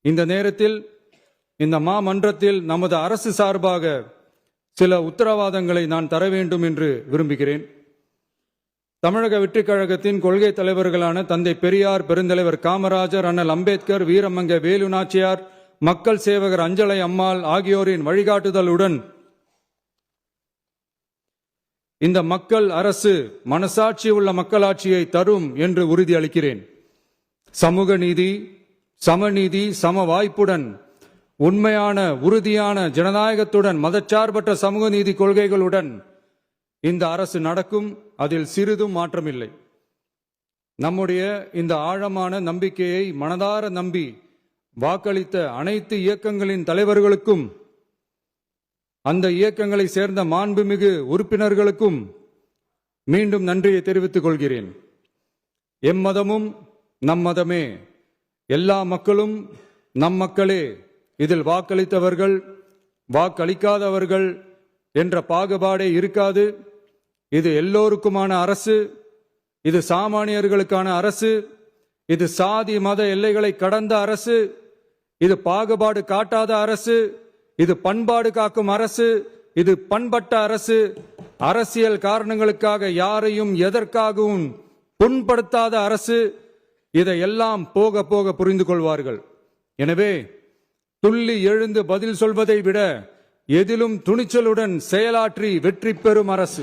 இந்த நேரத்தில் இந்த மாமன்றத்தில் நமது அரசு சார்பாக சில உத்தரவாதங்களை நான் தர வேண்டும் என்று விரும்புகிறேன். தமிழக வெற்றிக் கழகத்தின் கொள்கை தலைவர்களான தந்தை பெரியார், பெருந்தலைவர் காமராஜர், அண்ணல் அம்பேத்கர், வீரமங்க வேலு நாச்சியார், மக்கள் சேவகர் அஞ்சலை அம்மாள் ஆகியோரின் வழிகாட்டுதலுடன் இந்த மக்கள் அரசு மனசாட்சி உள்ள மக்களாட்சியை தரும் என்று உறுதியளிக்கிறேன். சமூக நீதி, சமநீதி, சம வாய்ப்புடன், உண்மையான உறுதியான ஜனநாயகத்துடன், மதச்சார்பற்ற சமூக நீதி கொள்கைகளுடன் இந்த அரசு நடக்கும். அதில் சிறிதும் மாற்றமில்லை. நம்முடைய இந்த ஆழமான நம்பிக்கையை மனதார நம்பி வாக்களித்த அனைத்து இயக்கங்களின் தலைவர்களுக்கும், அந்த இயக்கங்களை சேர்ந்த மாண்புமிகு உறுப்பினர்களுக்கும் மீண்டும் நன்றியை தெரிவித்துக் கொள்கிறேன். எம்மதமும் நம் மதமே, எல்லா மக்களும் நம் மக்களே, இதில் வாக்களித்தவர்கள் வாக்களிக்காதவர்கள் என்ற பாகுபாடே இருக்காது. இது எல்லோருக்குமான அரசு, இது சாமானியர்களுக்கான அரசு, இது சாதி மத எல்லைகளை கடந்த அரசு, இது பாகுபாடு காட்டாத அரசு, இது பண்பாடு காக்கும் அரசு, இது பண்பட்ட அரசு, அரசியல் காரணங்களுக்காக யாரையும் எதற்காகவும் புண்படுத்தாத அரசு. இதையெல்லாம் போக போக புரிந்து கொள்வார்கள். எனவே துள்ளி எழுந்து பதில் சொல்வதை விட எதிலும் துணிச்சலுடன் செயலாற்றி வெற்றி பெறும் அரசு.